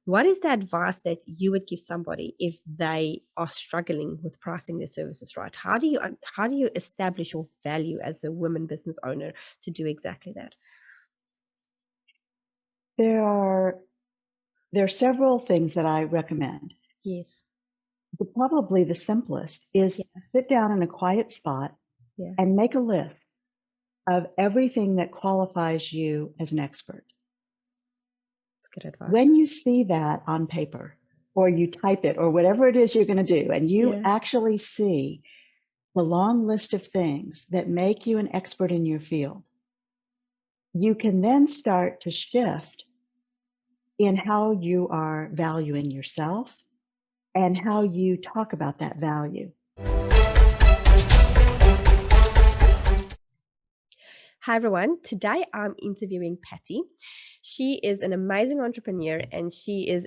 What is the advice that you would give somebody if they are struggling with pricing their services right? How do you establish your value as a woman business owner to do exactly that? There are there are several things that I recommend. Yes. Probably the simplest is Yeah. sit down in a quiet spot Yeah. and make a list of everything that qualifies you as an expert. That's good advice. When you see that on paper or you type it or whatever it is you're going to do, and you Yeah. actually see the long list of things that make you an expert in your field, you can then start to shift in how you are valuing yourself and how you talk about that value. Hi, everyone. Today I'm interviewing Patty. She is an amazing entrepreneur and she is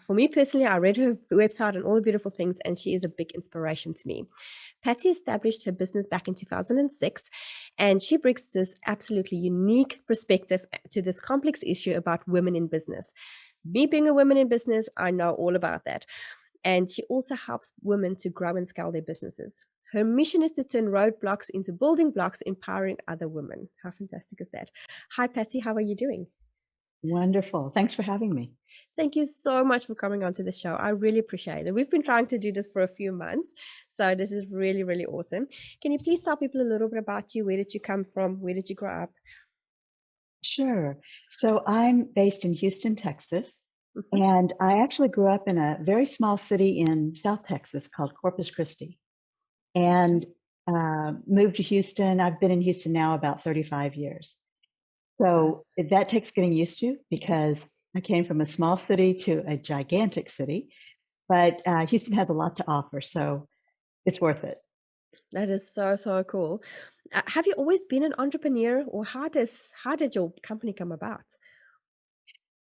for me personally, I read her website and all the beautiful things, and she is a big inspiration to me. Patty established her business back in 2006, and she brings this absolutely unique perspective to this complex issue about women in business. Me being a woman in business, I know all about that. And she also helps women to grow and scale their businesses. Her mission is to turn roadblocks into building blocks, empowering other women. How fantastic is that? Hi, Patty. How are you doing? Wonderful. Thanks for having me. Thank you so much for coming onto the show. I really appreciate it. We've been trying to do this for a few months, so this is really, really awesome. Can you please tell people a little bit about you? Where did you come from? Where did you grow up? Sure. So I'm based in Houston, Texas, Mhm. and I actually grew up in a very small city in South Texas called Corpus Christi, and moved to Houston. I've been in Houston now about 35 years. So Nice. that takes getting used to because I came from a small city to a gigantic city, but Houston has a lot to offer, so it's worth it. That is so, so cool. Have you always been an entrepreneur, or how did your company come about?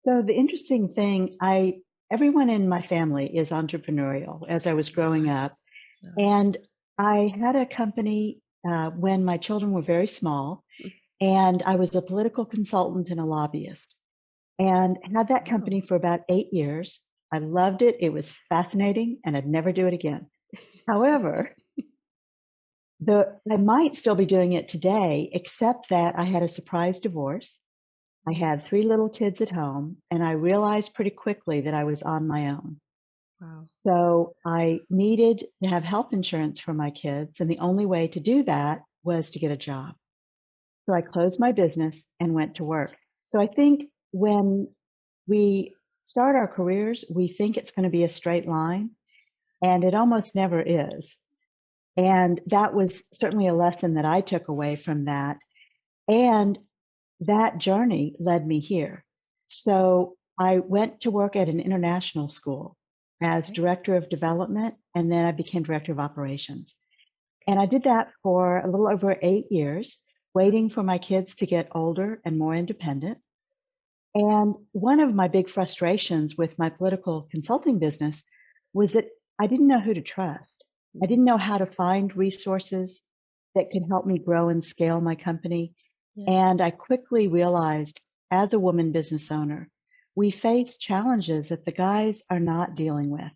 So the interesting thing, everyone in my family is entrepreneurial as I was growing up, Nice. Nice. and I had a company when my children were very small, and I was a political consultant and a lobbyist, and had that Wow. company for about 8 years. I loved it; it was fascinating, and I'd never do it again. However, I might still be doing it today, except that I had a surprise divorce. I Mm. had 3 little kids at home, and I realized pretty quickly that I was on my own. Wow. So I needed to have health insurance for my kids, and the only way to do that was to get a job. So I closed my business and went to work. So I think when we start our careers, we think it's going to be a straight line, and it almost never is. And that was certainly a lesson that I took away from that. And that journey led me here. So I went to work at an international school as Okay. director of development, and then I became director of operations. And I did that for a little over 8 years, waiting for my kids to get older and more independent. And one of my big frustrations with my political consulting business was that I didn't know who to trust. I Mm. didn't know how to find resources that could help me grow and scale my company. Yeah. And I quickly realized as a woman business owner, we face challenges that the guys are not dealing with.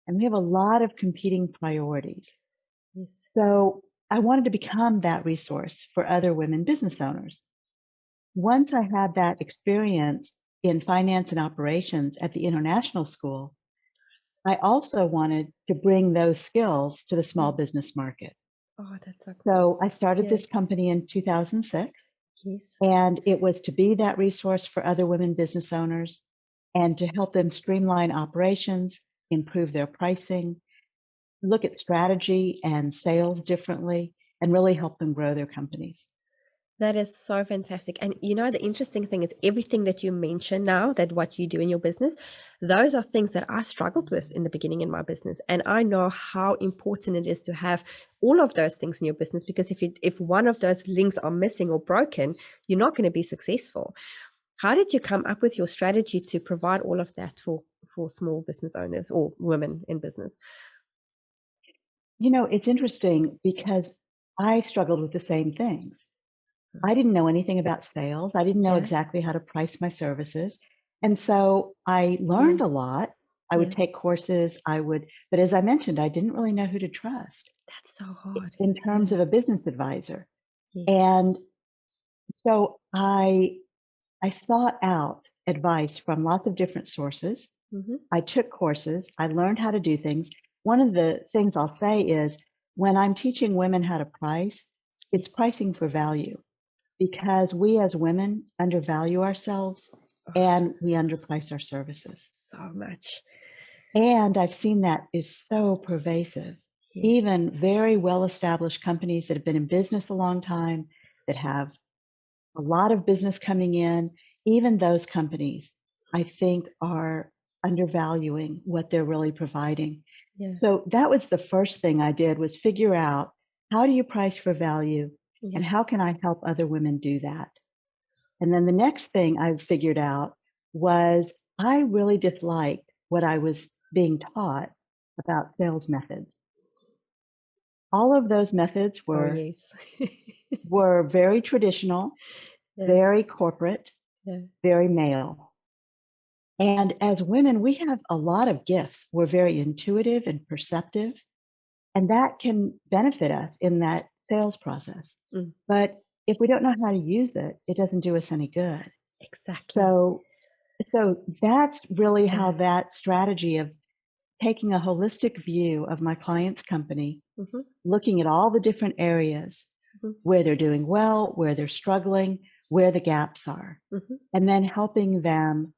And we have a lot of competing priorities. Yes. So I wanted to become that resource for other women business owners. Once I had that experience in finance and operations at the international school, I also wanted to bring those skills to the small Mm. business market. Oh, that's so cool. So I started Yeah. this company in 2006, Yes. and it was to be that resource for other women business owners and to help them streamline operations, improve their pricing, look at strategy and sales differently, and really help them grow their companies. That is so fantastic. And the interesting thing is everything that you mention now, that what you do in your business, those are things that I struggled with in the beginning in my business. And I know how important it is to have all of those things in your business, because if one of those links are missing or broken, you're not going to be successful. How did you come up with your strategy to provide all of that for small business owners or women in business? It's interesting because I struggled with the same things. I didn't know anything about sales. I didn't know Yeah. exactly how to price my services. And so I Yeah. learned a lot. I would Yeah. take courses, but as I mentioned, I didn't really know who to trust That's so hard. in terms Yeah. of a business advisor. Yes. And so I sought out advice from lots of different sources. Mm-hmm. I took courses. I learned how to do things. One of the things I'll say is when I'm teaching women how to price, it's Yes. pricing for value because we as women undervalue ourselves Oh, and we underprice our services. so much. And I've seen that is so pervasive. Yes. Even very well established companies that have been in business a long time, that have a lot of business coming in, even those companies, I think, are undervaluing what they're really providing. Yeah. So that was the first thing I did was figure out how do you price for value and Yeah. how can I help other women do that? And then the next thing I figured out was I really disliked what I was being taught about sales methods. All of those methods Oh, were yes. very traditional, Yeah. very corporate, Yeah. very male. And as women, we have a lot of gifts. We're very intuitive and perceptive, and that can benefit us in that sales process. Mm, But if we don't know how to use it, it doesn't do us any good. exactly. So, so that's really Yeah. how that strategy of taking a holistic view of my client's company, Mm-hmm. looking at all the different areas Mm-hmm. where they're doing well, where they're struggling, where the gaps are, Mm-hmm. and then helping them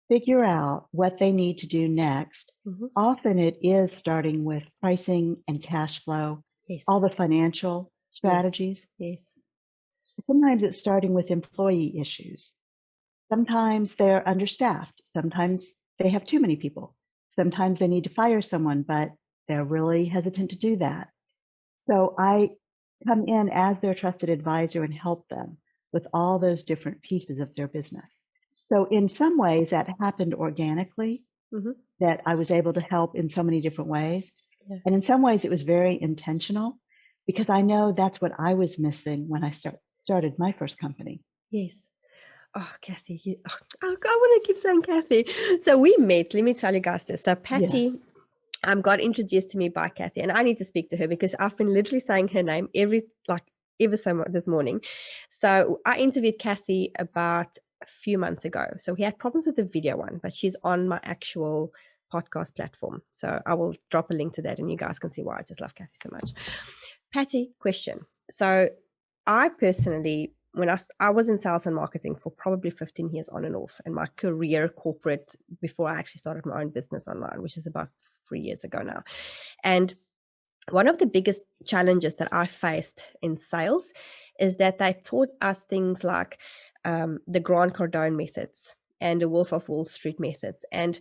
figure out what they need to do next. Mm-hmm. Often it is starting with pricing and cash flow, Yes. all the financial Yes. strategies. Yes. Sometimes it's starting with employee issues. Sometimes they're understaffed. Sometimes they have too many people. Sometimes they need to fire someone, but they're really hesitant to do that. So I come in as their trusted advisor and help them with all those different pieces of their business. So in some ways that happened organically, Mm-hmm. that I was able to help in so many different ways. Yeah. And in some ways it was very intentional because I know that's what I was missing when I started my first company. Yes. Oh, Kathy, I want to keep saying Kathy. So we met, let me tell you guys this. So Yes. Patty got introduced to me by Kathy, and I need to speak to her because I've been literally saying her name ever so much this morning. So I interviewed Kathy about a few months ago. So we had problems with the video one, but she's on my actual podcast platform. So I will drop a link to that, and you guys can see why I just love Kathy so much. Patty, question. So I personally, when I was in sales and marketing for probably 15 years on and off, and my career corporate before I actually started my own business online, which is about 3 years ago now. And one of the biggest challenges that I faced in sales is that they taught us things like the Grant Cardone methods and the Wolf of Wall Street methods. And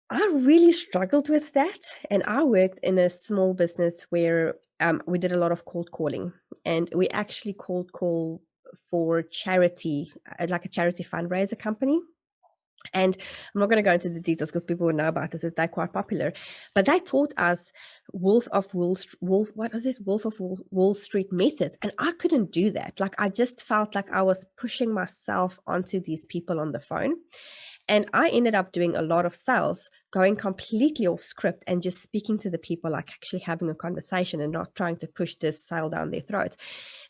I really struggled with that. And I worked in a small business where we did a lot of cold calling, and we actually cold call for charity, like a charity fundraiser company. And I'm not going to go into the details because people would know about this, as they're quite popular. But they taught us Wolf of Wall Street methods, and I couldn't do that. Like I just felt like I was pushing myself onto these people on the phone. And I ended up doing a lot of sales, going completely off script and just speaking to the people, like actually having a conversation and not trying to push this sale down their throats.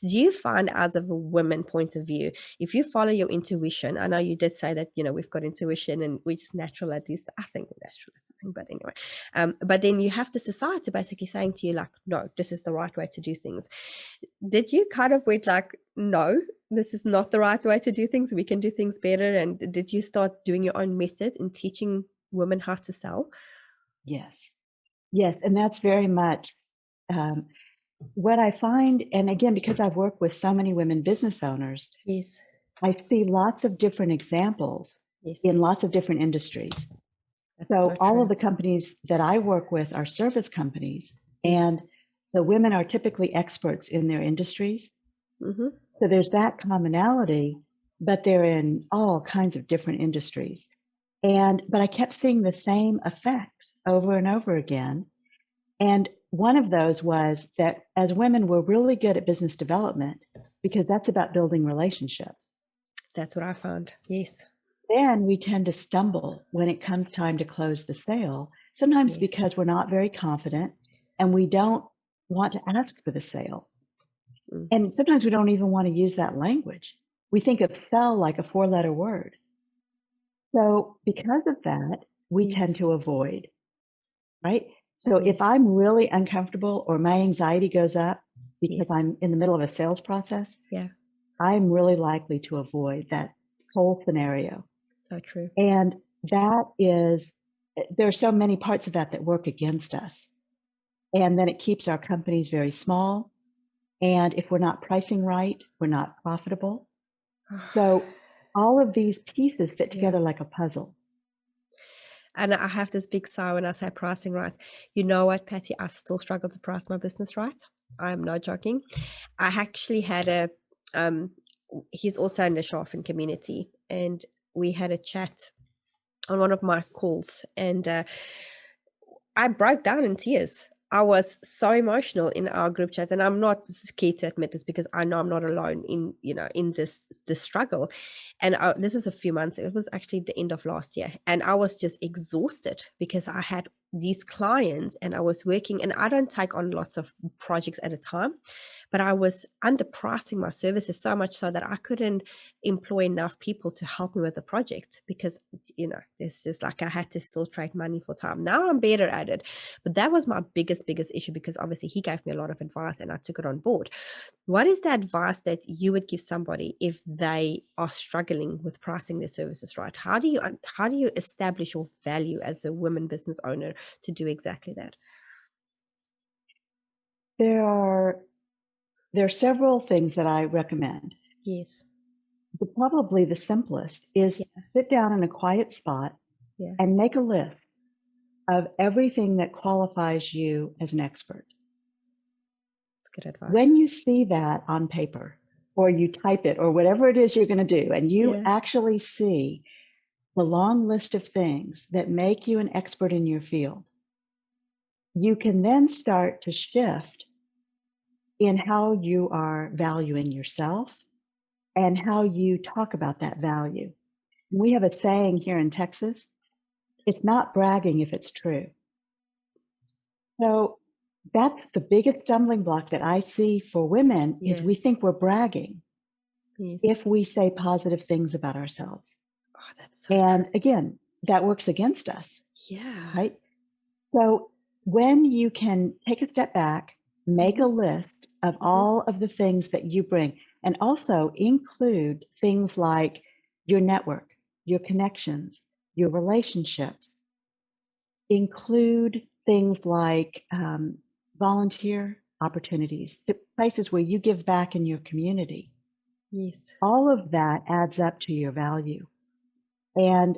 Do you find, as of a woman point of view, if you follow your intuition, I know you did say that, we've got intuition and we're just natural, at least I think we're natural at something, but anyway, but then you have the society basically saying to you like, no, this is the right way to do things. Did you kind of went like, no, this is not the right way to do things, we can do things better? And did you start doing your own method in teaching women how to sell? Yes. Yes. And that's very much um, what I find. And again, because I've worked with so many women business owners, Yes. I see lots of different examples Yes. in lots of different industries. That's so So all true. of the companies that I work with are service companies, Yes. and the women are typically experts in their industries. Mm-hmm. So there's that commonality, but they're in all kinds of different industries. But I kept seeing the same effects over and over again. And one of those was that as women, we're really good at business development because that's about building relationships. That's what I found. Yes. then we tend to stumble when it comes time to close the sale, sometimes Yes. because we're not very confident and we don't want to ask for the sale. Mm. And sometimes we don't even want to use that language. We think of sell like a 4-letter word. So because of that, we Yes. tend to avoid, right? So if Yes. I'm really uncomfortable or my anxiety goes up because Yes. I'm in the middle of a sales process, Yeah. I'm really likely to avoid that whole scenario. So true. And that is, there are so many parts of that that work against us. And then it keeps our companies very small. And if we're not pricing right, we're not profitable. So all of these pieces fit Yeah. together like a puzzle. And I have this big sigh when I say pricing right. You know what, Patty? I still struggle to price my business right. I'm not joking. I actually had he's also in the Schaffen community, and we had a chat on one of my calls, and I broke down in tears. I was so emotional in our group chat, and I'm not scared to admit this because I know I'm not alone in in this struggle. And this was a few months. It was actually the end of last year, and I was just exhausted because I had these clients, and I was working, and I don't take on lots of projects at a time, but I was underpricing my services so much so that I couldn't employ enough people to help me with the project because it's just like I had to still trade money for time. Now I'm better at it, but that was my biggest issue because obviously he gave me a lot of advice and I took it on board. What is the advice that you would give somebody if they are struggling with pricing their services right? How do you establish your value as a women business owner to do exactly that? There are several things that I recommend. Yes. Probably the simplest is Yeah. sit down in a quiet spot Yeah. and make a list of everything that qualifies you as an expert. That's good advice. When you see that on paper or you type it or whatever it is you're going to do, and you Yeah. actually see the long list of things that make you an expert in your field, you can then start to shift in how you are valuing yourself and how you talk about that value. We have a saying here in Texas, it's not bragging if it's true. So that's the biggest stumbling block that I see for women is Yeah. we think we're bragging Yes. if we say positive things about ourselves. Oh, that's so true. And again, that works against us, Yeah. right? So when you can take a step back, make Mhm. a list of Mhm. all of the things that you bring, and also include things like your network, your connections, your relationships, include things like volunteer opportunities, places where you give back in your community. Yes. All of that adds up to your value. And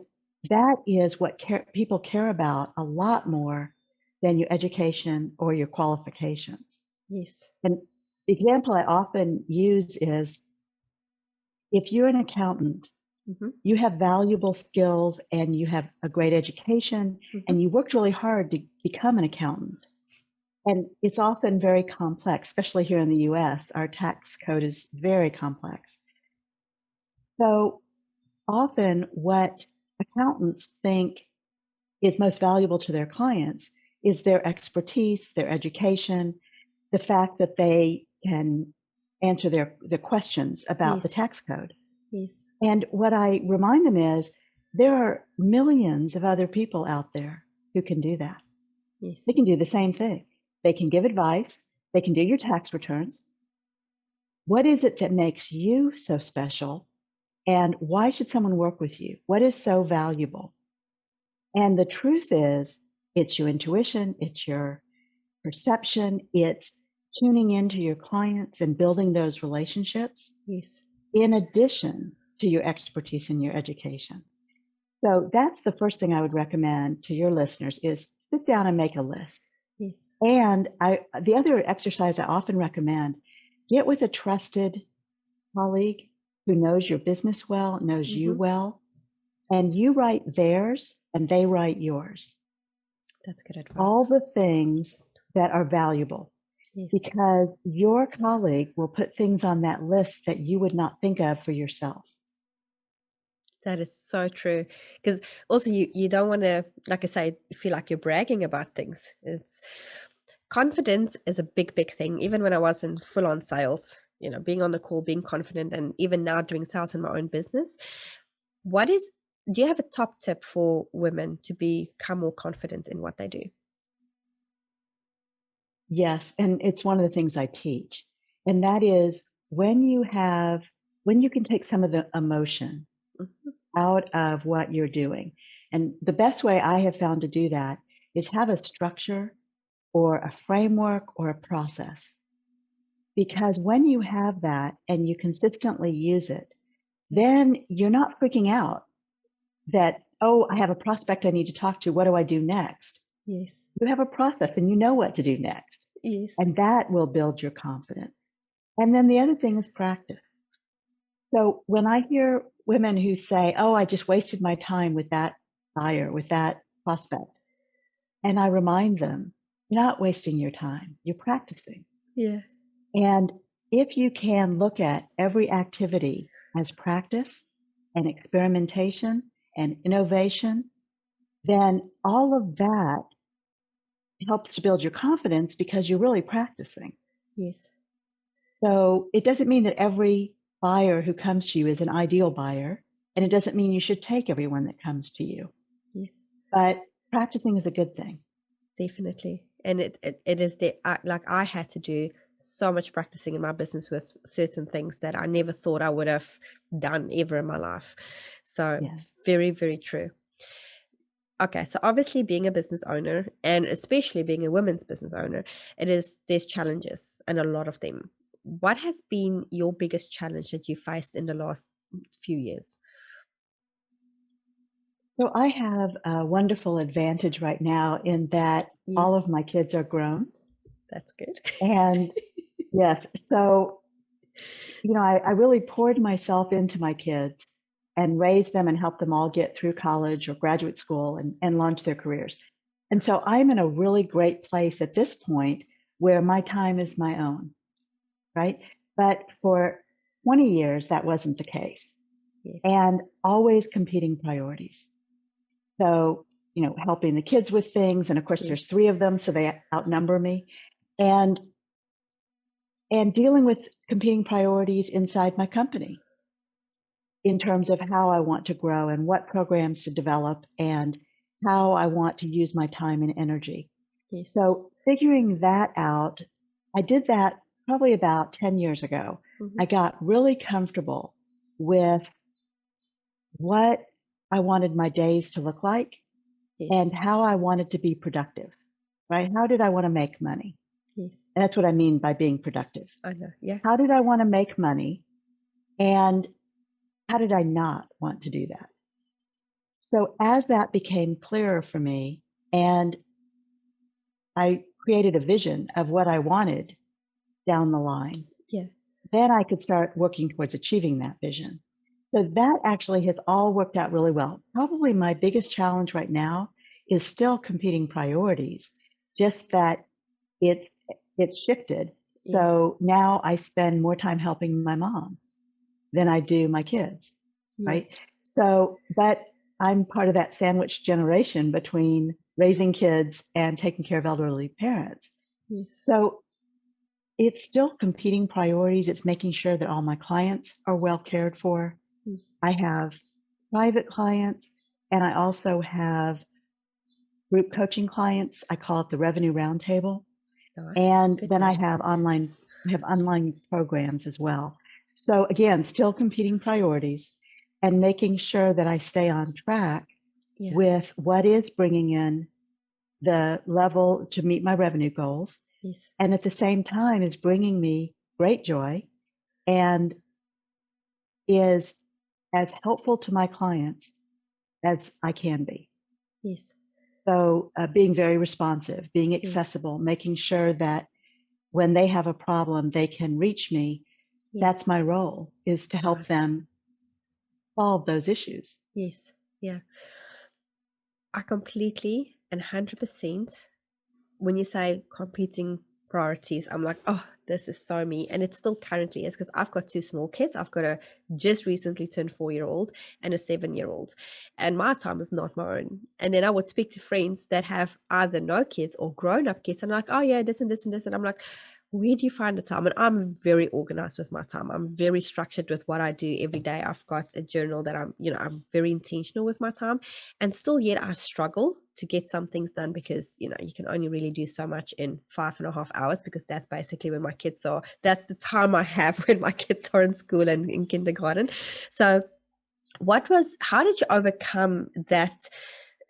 that is what people care about a lot more than your education or your qualifications. Yes. And the example I often use is if you're an accountant, Mhm. you have valuable skills and you have a great education Mhm. and you worked really hard to become an accountant. And it's often very complex, especially here in the US. Our tax code is very complex. So often what accountants think is most valuable to their clients is their expertise, their education, the fact that they can answer their questions about the Yes. tax code. Yes. And what I remind them is there are millions of other people out there who can do that. They Yes. can do the same thing. They can give advice. They can do your tax returns. What is it that makes you so special? And why should someone work with you? What is so valuable? And the truth is, it's your intuition, it's your perception, it's tuning into your clients and building those relationships Yes. in addition to your expertise in your education. So that's the first thing I would recommend to your listeners is sit down and make a list. Yes. And the other exercise I often recommend, get with a trusted colleague who knows your business well, knows you Mhm. well, and you write theirs and they write yours. That's good All advice. the things that are valuable Yes. because your colleague will put things on that list that you would not think of for yourself. That is so true. Because also you don't want to, like I say, feel like you're bragging about things. It's confidence is a big, big thing. Even when I was in full on sales, being on the call, being confident, and even now doing sales in my own business. What is, do you have a top tip for women to become more confident in what they do? Yes, and it's one of the things I teach. And that is when you can take some of the emotion Mhm. out of what you're doing. And the best way I have found to do that is have a structure or a framework or a process. Because when you have that and you consistently use it, Yeah. then you're not freaking out that, oh, I have a prospect I need to talk to. What do I do next? Yes. You have a process and you know what to do next. Yes. And that will build your confidence. And then the other thing is practice. So when I hear women who say, oh, I just wasted my time with that buyer, with that prospect, and I remind them, you're not wasting your time, you're practicing. Yeah. And if you can look at every activity as practice and experimentation and innovation, then all of that helps to build your confidence because you're really practicing. Yes. So it doesn't mean that every buyer who comes to you is an ideal buyer, and it doesn't mean you should take everyone that comes to you. Yes. But practicing is a good thing. Definitely. And it is like I had to do so much practicing in my business with certain things that I never thought I would have done ever in my life. So Yeah. very, very true. Okay, so obviously being a business owner and especially being a women's business owner, there's challenges and a lot of them. What has been your biggest challenge that you faced in the last few years? So I have a wonderful advantage right now in that all Yes, of my kids are grown. that's good. And yes, so, I really poured myself into my kids and raised them and helped them all get through college or graduate school and launch their careers. And so I'm in a really great place at this point where my time is my own, right? But for 20 years, that wasn't the case. Yes, And always competing priorities. So, helping the kids with things. And of course, there's yes, three of them, so they outnumber me. And dealing with competing priorities inside my company in terms of how I want to grow and what programs to develop and how I want to use my time and energy. yes. So figuring that out, I did that probably about 10 years ago. Hmm. I got really comfortable with what I wanted my days to look like Yes, and how I wanted to be productive, right? How did I want to make money? yes. And that's what I mean by being productive. I know. Yeah. How did I want to make money? And how did I not want to do that? So as that became clearer for me and I created a vision of what I wanted down the line, Yeah. then I could start working towards achieving that vision. So that actually has all worked out really well. Probably my biggest challenge right now is still competing priorities, just that it's it's shifted. Yes. So now I spend more time helping my mom than I do my kids, right? Yes. So, but I'm part of that sandwich generation between raising kids and taking care of elderly parents. Yes. So it's still competing priorities. It's making sure that all my clients are well cared for. Mm. I have private clients and I also have group coaching clients. I call it the revenue roundtable. Nice. And Good then name. I have online programs as well. So again, still competing priorities and making sure that I stay on track Yeah. with what is bringing in the level to meet my revenue goals. Yes. And at the same time is bringing me great joy and is as helpful to my clients as I can be. Yes. So being very responsive, being Yes. accessible, making sure that when they have a problem, they can reach me. That's Yes. my role, is to help Nice. them solve those issues. Yes. Yeah. I completely and 100%, when you say competing priorities. I'm like, oh, this is so me. And it still currently is, because I've got two small kids. I've got a just recently turned 4-year-old and a 7-year-old. And my time is not my own. And then I would speak to friends that have either no kids or grown up kids. And I'm like, oh yeah, this and this and this. And I'm like, where do you find the time? And I'm very organized with my time. I'm very structured with what I do every day. I've got a journal that I'm very intentional with my time. And still yet I struggle to get some things done, because you can only really do so much in 5.5 hours, because that's basically when my kids are, that's the time I have when my kids are in school and in kindergarten. So how did you overcome that?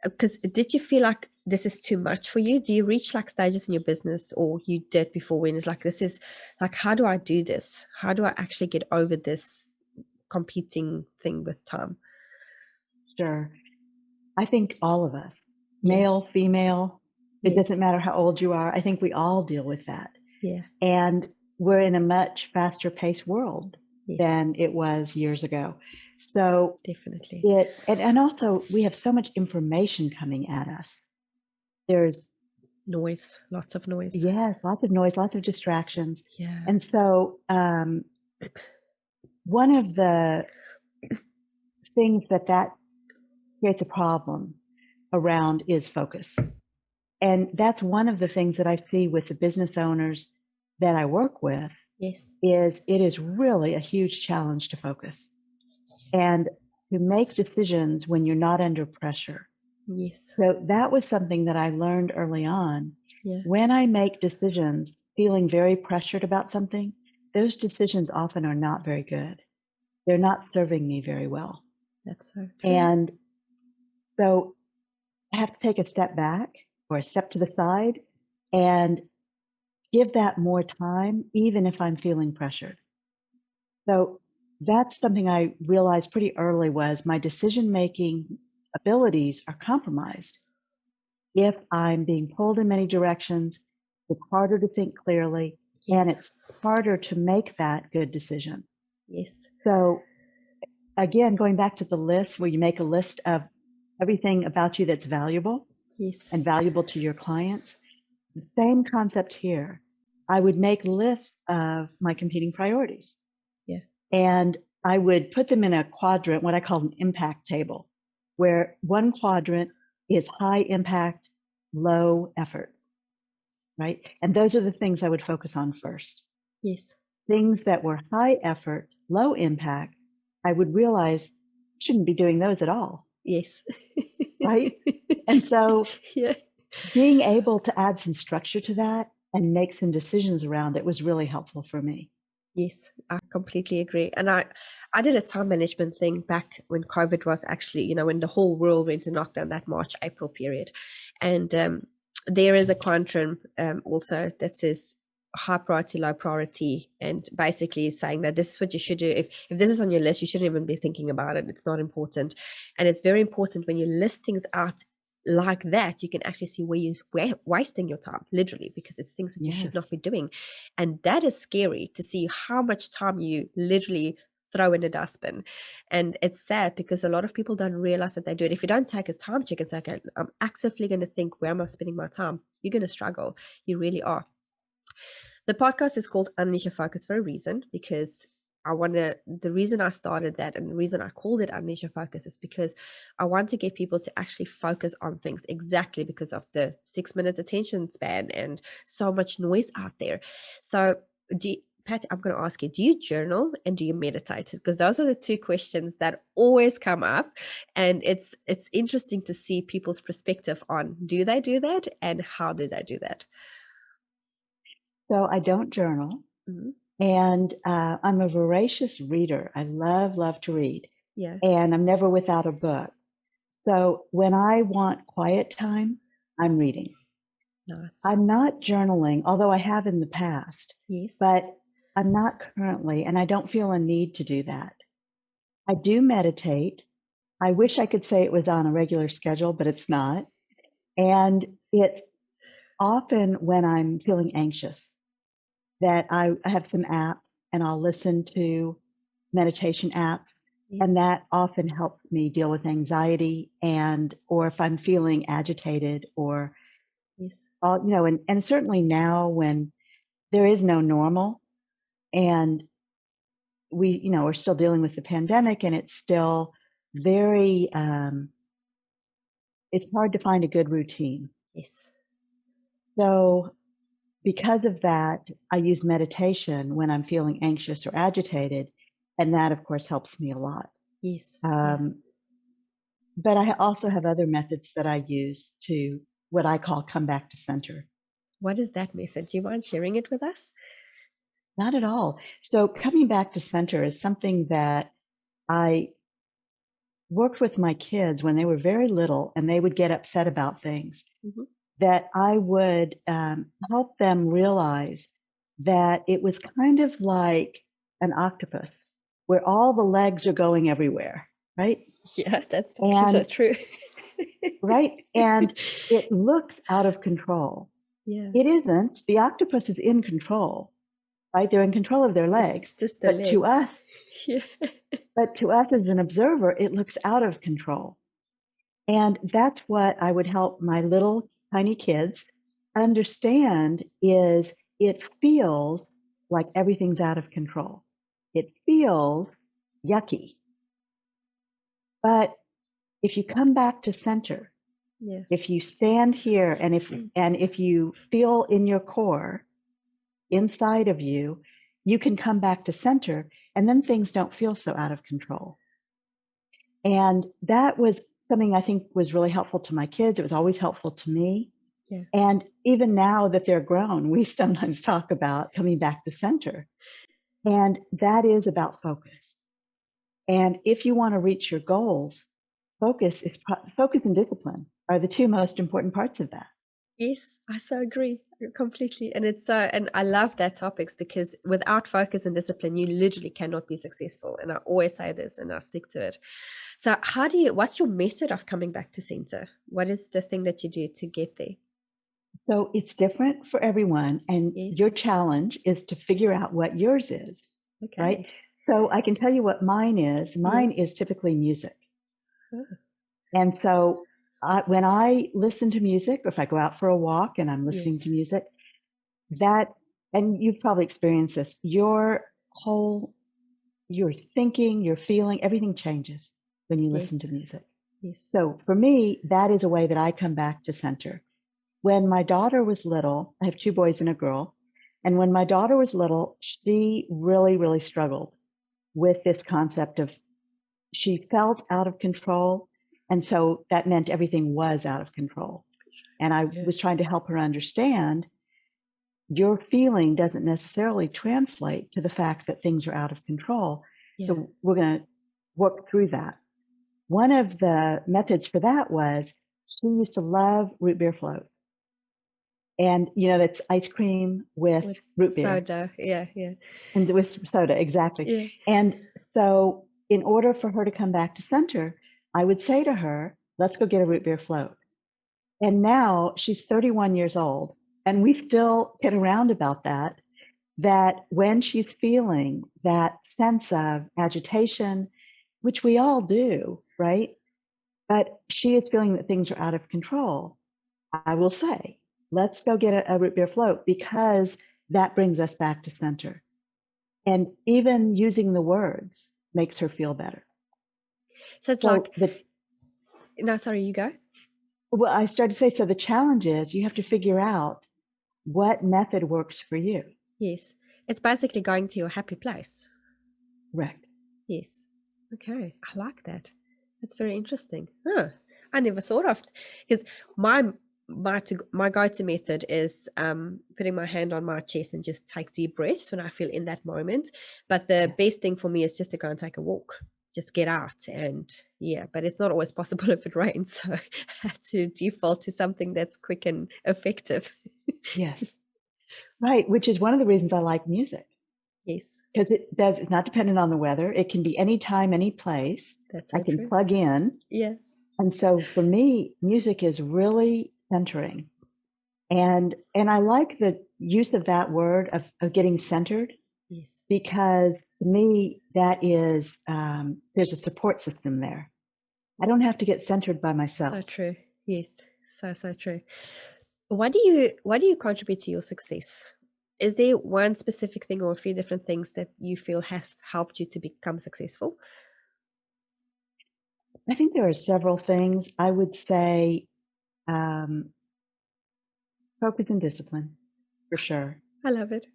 Because did you feel like this is too much for you? Do you reach like stages in your business, or you did before, when it's like, this is like, how do I do this? How do I actually get over this competing thing with time? Sure. I think all of us, Yeah. male, female, it Yes. doesn't matter how old you are. I think we all deal with that. Yeah. And we're in a much faster paced world Yes. than it was years ago. So Definitely. and also we have so much information coming at us. There's Noise, lots of noise. yes, lots of noise, lots of distractions. Yeah. And so one of the things that creates a problem around is focus. And that's one of the things that I see with the business owners that I work with. Yes. Is it is really a huge challenge to focus and to make decisions when you're not under pressure. Yes. So that was something that I learned early on. Yeah. When I make decisions feeling very pressured about something, those decisions often are not very good. They're not serving me very well. That's so true. And so I have to take a step back or a step to the side and give that more time, even if I'm feeling pressured. So that's something I realized pretty early, was my decision-making abilities are compromised. If I'm being pulled in many directions, it's harder to think clearly, and Yes. it's harder to make that good decision. Yes. So again, going back to the list, where you make a list of everything about you that's valuable Yes. and valuable to your clients, the same concept here. I would make lists of my competing priorities. Yeah. And I would put them in a quadrant, what I call an impact table, where one quadrant is high impact, low effort, right? And those are the things I would focus on first. Yes. Things that were high effort, low impact, I would realize I shouldn't be doing those at all, Yes. right? And so Yeah. being able to add some structure to that and make some decisions around it was really helpful for me. Yes, I completely agree. And I did a time management thing back when COVID was actually, when the whole world went into lockdown, that March, April period. And there is a quadrant also that says high priority, low priority, and basically saying that this is what you should do. If this is on your list, you shouldn't even be thinking about it. It's not important. And it's very important when you list things out like that, you can actually see where you're wasting your time, literally, because it's things that you should not be doing. And that is scary, to see how much time you literally throw in the dustbin. And it's sad, because a lot of people don't realize that they do it. If you don't take a time check and say, okay, I'm actively going to think, where am I spending my time? You're going to struggle. You really are. The podcast is called Unleash Your Focus for a reason, because the reason I started that, and the reason I called it Unleash Your Focus, is because I want to get people to actually focus on things, exactly because of the 6 minutes attention span and so much noise out there. So Pat, I'm going to ask you, do you journal and do you meditate? Because those are the two questions that always come up. And it's interesting to see people's perspective on, do they do that, and how do they do that? So I don't journal. Mm-hmm. And I'm a voracious reader. I love to read. Yeah. And I'm never without a book. So when I want quiet time, I'm reading. Nice. I'm not journaling, although I have in the past. Yes. But I'm not currently, and I don't feel a need to do that. I do meditate. I wish I could say it was on a regular schedule, but it's not. And it's often when I'm feeling anxious that I have some apps, and I'll listen to meditation apps. Yes. And that often helps me deal with anxiety, or if I'm feeling agitated, or, yes. and certainly now when there is no normal, and we're still dealing with the pandemic, and it's still very, it's hard to find a good routine. Yes. So because of that, I use meditation when I'm feeling anxious or agitated, and that, of course, helps me a lot. Yes. But I also have other methods that I use to what I call come back to center. What is that method? Do you mind sharing it with us? Not at all. So coming back to center is something that I worked with my kids when they were very little and they would get upset about things, Mm-hmm. that I would help them realize that it was kind of like an octopus where all the legs are going everywhere, right? Yeah, that's actually so And true. right. And it looks out of control. Yeah. It isn't. The octopus is in control, right? They're in control of their legs. Just the But to legs. us, Yeah. as an observer, it looks out of control. And that's what I would help my little tiny kids understand is it feels like everything's out of control. It feels yucky. But if you come back to center, Yeah. if you stand here and if you feel in your core, inside of you, you can come back to center, and then things don't feel so out of control. And that was something I think was really helpful to my kids. It was always helpful to me. Yeah. And even now that they're grown, we sometimes talk about coming back to center. And that is about focus. And if you want to reach your goals, focus and discipline are the two most important parts of that. Yes, I so agree completely. And it's so, and I love that topics because without focus and discipline, you literally cannot be successful. And I always say this and I stick to it. So what's your method of coming back to center? What is the thing that you do to get there? So it's different for everyone. And Yes. your challenge is to figure out what yours is, right? Okay. So I can tell you what mine is. Mine is typically music. Oh, And so when I listen to music, or if I go out for a walk and I'm listening yes. to music, and you've probably experienced this, your thinking, your feeling, everything changes when you Yes. listen to music. Yes. So for me, that is a way that I come back to center. When my daughter was little, I have two boys and a girl. And when my daughter was little, she really, really struggled with this concept of she felt out of control. And so that meant everything was out of control. And I Yeah. was trying to help her understand your feeling doesn't necessarily translate to the fact that things are out of control. Yeah. So we're going to work through that. One of the methods for that was she used to love root beer float. And, that's ice cream with root beer Soda. Yeah. Yeah. and with soda, exactly. Yeah. And so in order for her to come back to center, I would say to her, let's go get a root beer float. And now she's 31 years old, and we still get around about that when she's feeling that sense of agitation, which we all do, right? But she is feeling that things are out of control. I will say, let's go get a root beer float because that brings us back to center. And even using the words makes her feel better. So it's So like, no, sorry, you go. well, I started to say, so the challenge is you have to figure out what method works for you. Yes. It's basically going to your happy place. Correct. Yes. Okay. I like that. That's very interesting. Huh. I never thought of, because my go-to method is putting my hand on my chest and just take deep breaths when I feel in that moment. But the best thing for me is just to go and take a walk. Just get out but it's not always possible if it rains. So I had to default to something that's quick and effective. Yes. Right. Which is one of the reasons I like music. Yes. Because it's not dependent on the weather. It can be any time, any place. That's I so can true. plug in. Yeah. And so for me, music is really centering. And I like the use of that word of getting centered. Yes. Because to me, that is, there's a support system there. I don't have to get centered by myself. So true. Yes. So true. What do you contribute to your success? Is there one specific thing or a few different things that you feel has helped you to become successful? I think there are several things. I would say um, focus and discipline, for sure. I love it.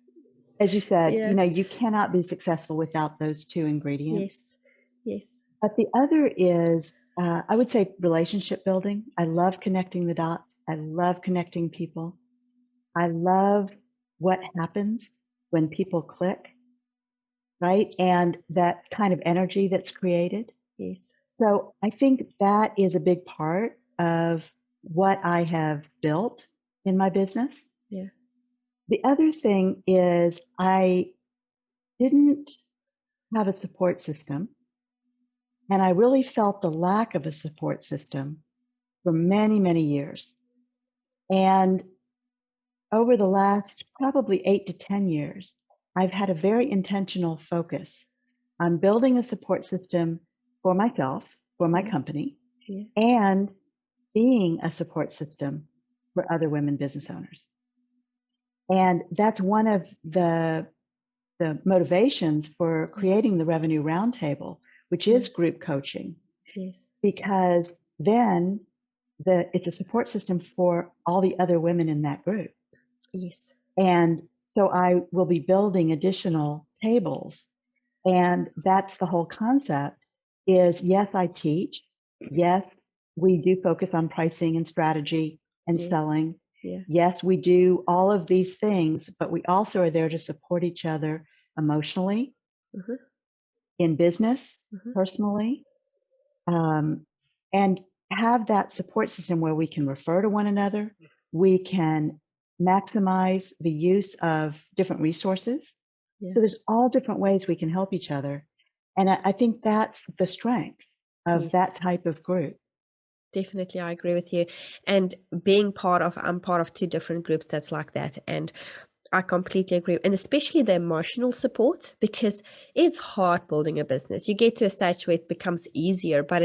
As you said, Yeah. you cannot be successful without those two ingredients. Yes. Yes. But the other is, I would say, relationship building. I love connecting the dots. I love connecting people. I love what happens when people click, right? And that kind of energy that's created. Yes. So I think that is a big part of what I have built in my business. Yeah. The other thing is I didn't have a support system, and I really felt the lack of a support system for many, many years. And over the last probably 8 to 10 years, I've had a very intentional focus on building a support system for myself, for my Yeah. company, Yeah. and being a support system for other women business owners. And that's one of the motivations for Yeah. creating the Revenue Roundtable, which Yeah. is group coaching, Yes. because then it's a support system for all the other women in that group. Yes. And so I will be building additional tables. And that's the whole concept is, yes, I teach. Yes, we do focus on pricing and strategy and Yes. selling. Yeah. Yes, we do all of these things, but we also are there to support each other emotionally, Uh-huh. in business, Uh-huh. personally, um, and have that support system where we can refer to one another. We can maximize the use of different resources. Yeah. So there's all different ways we can help each other. And I think that's the strength of Yes. that type of group. Definitely, I agree with you. And I'm part of two different groups that's like that. And I completely agree. And especially the emotional support, because it's hard building a business. You get to a stage where it becomes easier, but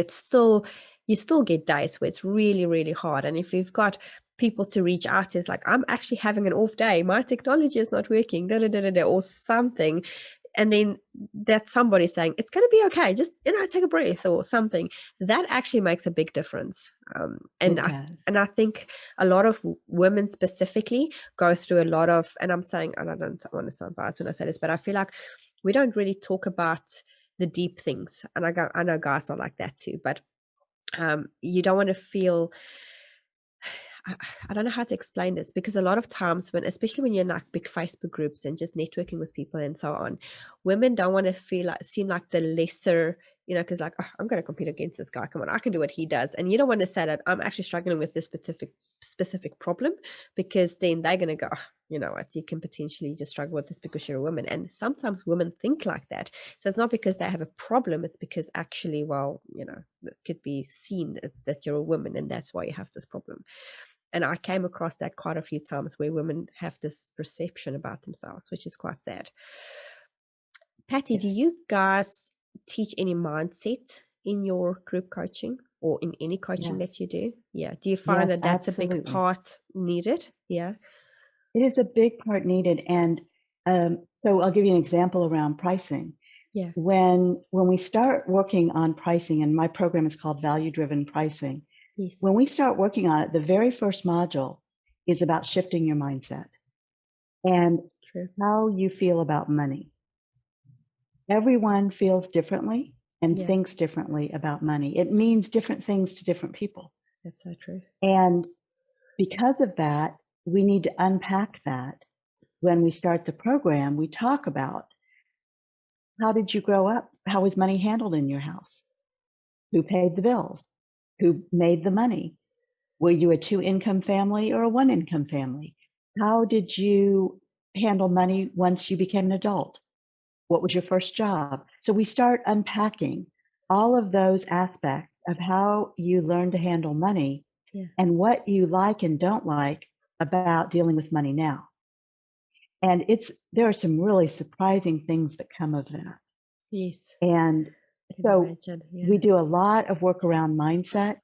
you still get days where it's really, really hard. And if you've got people to reach out to, it's like, I'm actually having an off day. My technology is not working, da, da, da, da, da, or something. And then that somebody saying, it's going to be okay. Just, take a breath or something. That actually makes a big difference. It does. And I think a lot of women specifically go through a lot of, and I'm saying, and I don't want to sound biased when I say this, but I feel like we don't really talk about the deep things. And I know guys are like that too, but you don't want to feel, I don't know how to explain this, because a lot of times especially when you're in like big Facebook groups and just networking with people and so on, women don't want to seem like the lesser, because like, oh, I'm going to compete against this guy. Come on, I can do what he does. And you don't want to say that I'm actually struggling with this specific problem, because then they're going to go, oh, you know what, you can potentially just struggle with this because you're a woman. And sometimes women think like that. So it's not because they have a problem. It's because actually, well, it could be seen that you're a woman and that's why you have this problem. And I came across that quite a few times where women have this perception about themselves, which is quite sad. Patty, do Yes. you guys teach any mindset in your group coaching or in any coaching Yes. that you do? Yeah. Do you find Yes, that that's a big absolutely. part needed? Yeah. It is a big part needed. And so I'll give you an example around pricing. Yeah. When we start working on pricing, and my program is called Value Driven Pricing, Yes. when we start working on it, the very first module is about shifting your mindset and True. how you feel about money. Everyone feels differently and Yeah. thinks differently about money. It means different things to different people. That's so true. And because of that, we need to unpack that. When we start the program, we talk about, how did you grow up? How was money handled in your house? Who paid the bills? Who made the money? Were you a two-income family or a one-income family? How did you handle money once you became an adult? What was your first job? So we start unpacking all of those aspects of how you learn to handle money Yeah. and what you like and don't like about dealing with money now. And there are some really surprising things that come of that. Yes. And I can so imagine. we Yeah. do a lot of work around mindset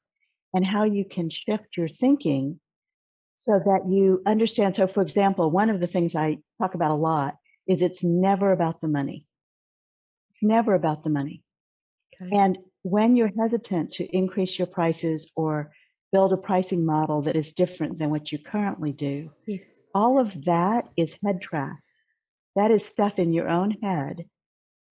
and how you can shift your thinking so that you understand. So, for example, one of the things I talk about a lot is it's never about the money. It's never about the money. Okay. And when you're hesitant to increase your prices or build a pricing model that is different than what you currently do, Yes. all of that is head trash. That is stuff in your own head,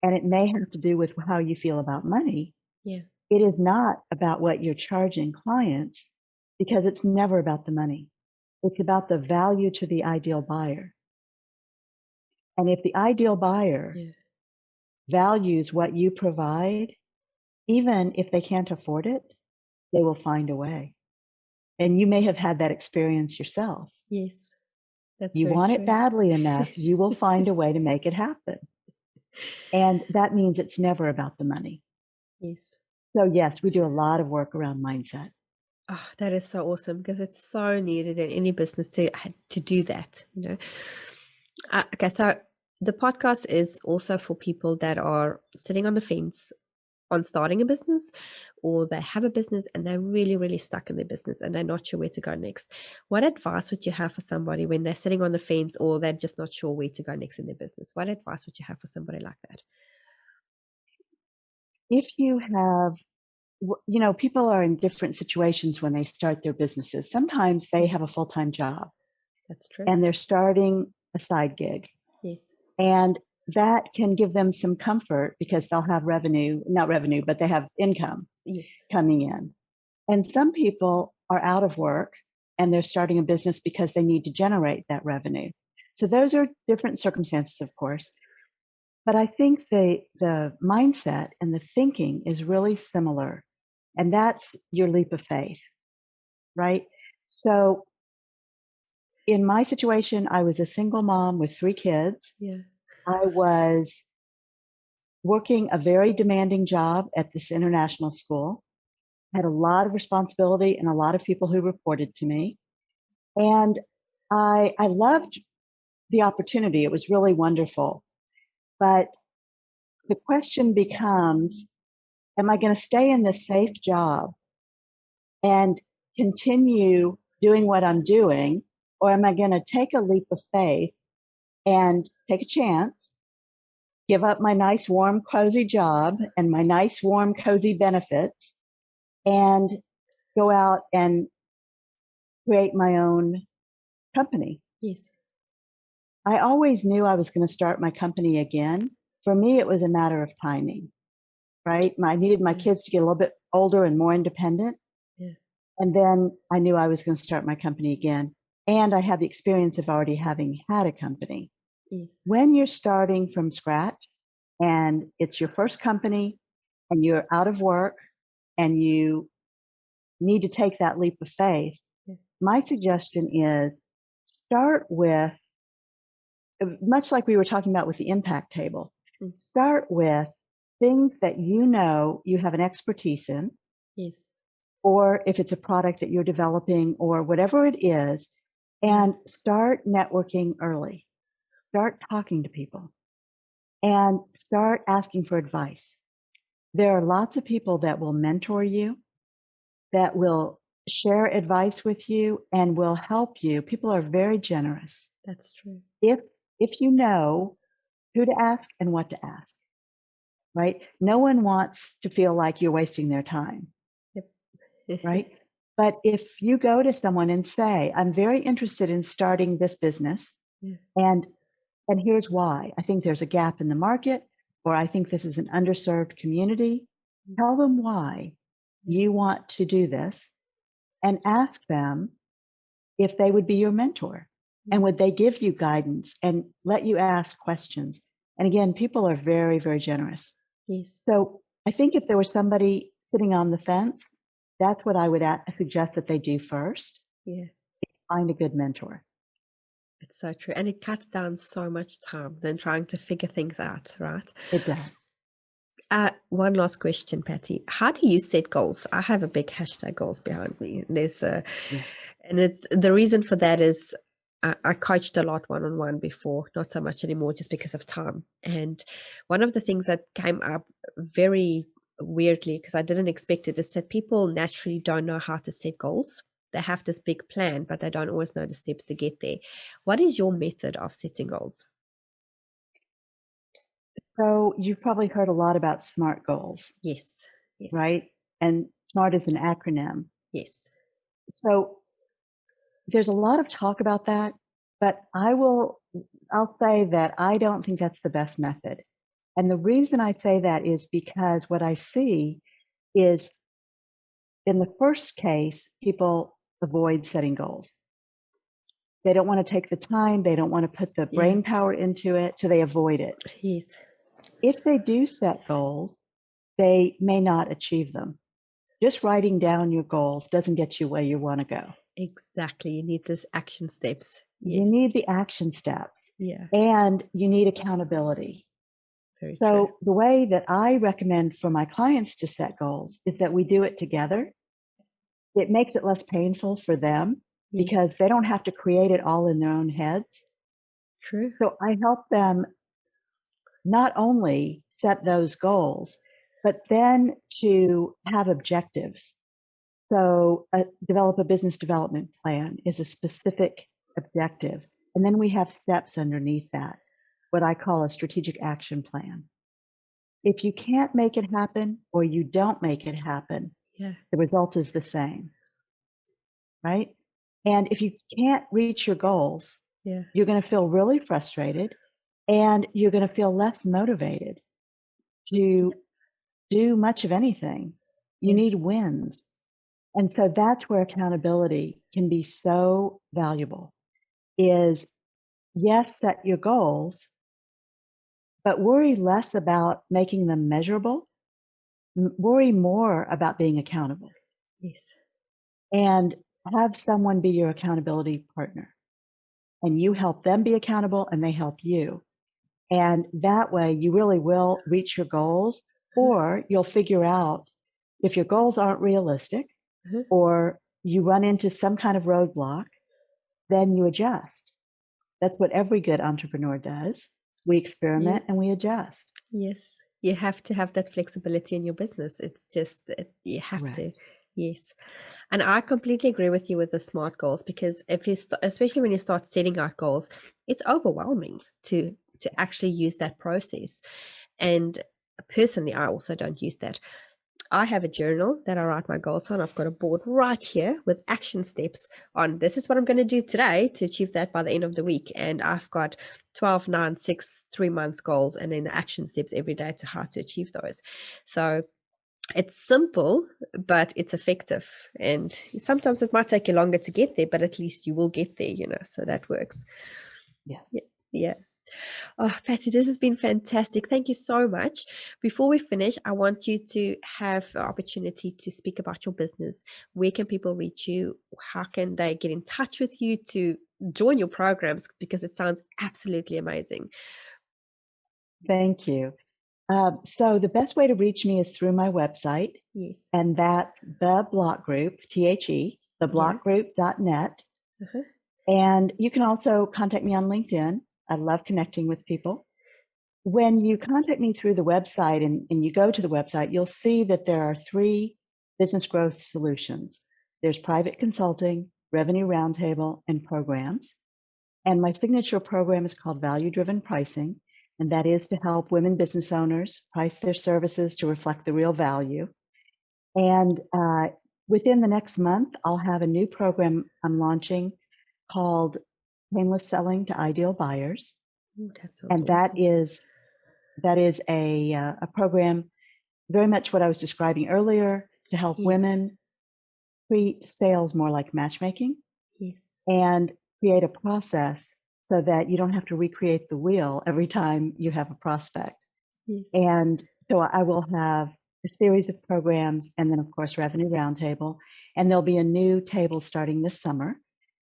and it may have to do with how you feel about money. Yeah. It is not about what you're charging clients, because it's never about the money. It's about the value to the ideal buyer. And if the ideal buyer Yeah. values what you provide, even if they can't afford it, they will find a way. And you may have had that experience yourself. Yes. That's You very want it true. badly enough, you will find a way to make it happen. And that means it's never about the money. Yes. So yes, we do a lot of work around mindset. Oh, that is so awesome, because it's so needed in any business to do that, you know. Okay, so the podcast is also for people that are sitting on the fence on starting a business, or they have a business and they're really, really stuck in their business and they're not sure where to go next. What advice would you have for somebody when they're sitting on the fence, or they're just not sure where to go next in their business? What advice would you have for somebody like that? If you have, people are in different situations when they start their businesses. Sometimes they have a full-time job That's true. and they're starting a side gig. Yes. And that can give them some comfort because they'll have not revenue, but they have income Yes. coming in. And some people are out of work and they're starting a business because they need to generate that revenue. So those are different circumstances, of course. But I think the mindset and the thinking is really similar. And that's your leap of faith, right? So in my situation, I was a single mom with 3 kids. Yeah. I was working a very demanding job at this international school. I had a lot of responsibility and a lot of people who reported to me. And I loved the opportunity. It was really wonderful. But the question becomes, am I going to stay in this safe job and continue doing what I'm doing? Or am I going to take a leap of faith and take a chance, give up my nice, warm, cozy job and my nice, warm, cozy benefits, and go out and create my own company? Yes. I always knew I was going to start my company again. For me, it was a matter of timing, right? I needed my Yeah. kids to get a little bit older and more independent. Yeah. And then I knew I was going to start my company again. And I had the experience of already having had a company. Yes. When you're starting from scratch and it's your first company and you're out of work and you need to take that leap of faith, Yeah. my suggestion is start with, much like we were talking about with the impact table, Mm. start with things that you know you have an expertise in, Yes. or if it's a product that you're developing or whatever it is, Yeah. and start networking early. Start talking to people and start asking for advice. There are lots of people that will mentor you, that will share advice with you and will help you. People are very generous. That's true. If you know who to ask and what to ask, right? No one wants to feel like you're wasting their time, Yep. right? But if you go to someone and say, I'm very interested in starting this business, Yeah. and here's why. I think there's a gap in the market, or I think this is an underserved community. Tell them why Yeah. you want to do this and ask them if they would be your mentor and would they give you guidance and let you ask questions. And again, people are very, very generous. Yes. So I think if there was somebody sitting on the fence, that's what I would suggest that they do first. Yeah. Find a good mentor. It's so true. And it cuts down so much time than trying to figure things out, right? It does. One last question, Patty. How do you set goals? I have a big hashtag goals behind me. Yeah. And it's the reason for that is I coached a lot one-on-one before, not so much anymore, just because of time. And one of the things that came up very weirdly, because I didn't expect it, is that people naturally don't know how to set goals. they have this big plan, but they don't always know the steps to get there. What is your method of setting goals? So you've probably heard a lot about SMART goals, Yes, yes, right? And SMART is an acronym. yes. So there's a lot of talk about that, but I'll say that I don't think that's the best method. And the reason I say that is because what I see is in the first case, people avoid setting goals. They don't want to take the time, they don't want to put the Yeah, brain power into it, so they avoid it. yes, If they do set goals, they may not achieve them. Just writing down your goals doesn't get you where you want to go. exactly. You need this action steps. You Yes, need the action steps yeah, and you need accountability. very true. So the way that I recommend for my clients to set goals is that we do it together. It makes it less painful for them Yes, because they don't have to create it all in their own heads. true. So I help them not only set those goals, but then to have objectives. So develop a business development plan is a specific objective. And then we have steps underneath that, what I call a strategic action plan. If you can't make it happen or you don't make it happen, Yeah, the result is the same, right? And if you can't reach your goals, yeah, you're going to feel really frustrated and you're going to feel less motivated to do much of anything. You yeah, need wins. And so that's where accountability can be so valuable is yes, set your goals, but worry less about making them measurable. Worry more about being accountable yes, and have someone be your accountability partner. And you help them be accountable and they help you. And that way you really will reach your goals, uh-huh, or you'll figure out if your goals aren't realistic uh-huh. or you run into some kind of roadblock, then you adjust. That's what every good entrepreneur does. We Yeah, experiment and we adjust. yes. You have to have that flexibility in your business. It's just you have to. Correct. Yes. And I completely agree with you with the SMART goals, because if you especially when you start setting out goals, it's overwhelming to actually use that process. And personally, I also don't use that. I have a journal that I write my goals on. I've got a board right here with action steps on. This is what I'm going to do today to achieve that by the end of the week. And I've got 12, 9, 6, 3 month goals, and then the action steps every day to how to achieve those. So it's simple, but it's effective. And sometimes it might take you longer to get there, but at least you will get there, so that works. Yes. Yeah. Yeah. Oh, Patty, this has been fantastic. Thank you so much. Before we finish, I want you to have the opportunity to speak about your business. Where can people reach you? How can they get in touch with you to join your programs? Because it sounds absolutely amazing. Thank you. So the best way to reach me is through my website, Yes. and that's the Block Group, Yeah. theblockgroup.net. Uh-huh. And you can also contact me on LinkedIn. I love connecting with people. When you contact me through the website and you go to the website, you'll see that there are 3 business growth solutions. There's private consulting, revenue roundtable, and programs. And my signature program is called Value Driven Pricing, and that is to help women business owners price their services to reflect the real value. And within the next month, I'll have a new program I'm launching called Painless Selling to Ideal Buyers, Ooh, that sounds and that awesome. is a program very much what I was describing earlier to help Yes. women treat sales more like matchmaking Yes. and create a process so that you don't have to recreate the wheel every time you have a prospect. Yes. And so I will have a series of programs and then, of course, Revenue Roundtable. And there'll be a new table starting this summer.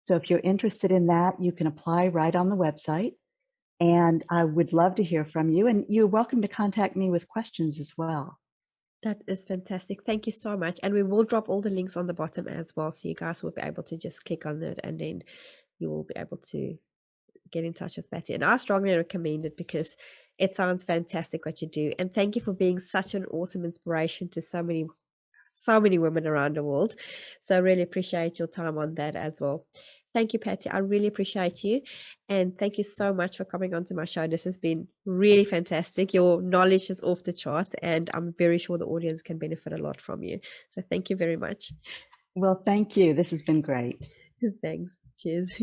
So if you're interested in that, you can apply right on the website. And I would love to hear from you. And you're welcome to contact me with questions as well. That is fantastic. Thank you so much. And we will drop all the links on the bottom as well. So you guys will be able to just click on it, and then you will be able to get in touch with Patty. And I strongly recommend it because it sounds fantastic what you do. And thank you for being such an awesome inspiration to so many women around the world. So I really appreciate your time on that as well. Thank you, Patty. I really appreciate you. And thank you so much for coming onto my show. This has been really fantastic. Your knowledge is off the chart, and I'm very sure the audience can benefit a lot from you. So thank you very much. Well, thank you. This has been great. Thanks. Cheers.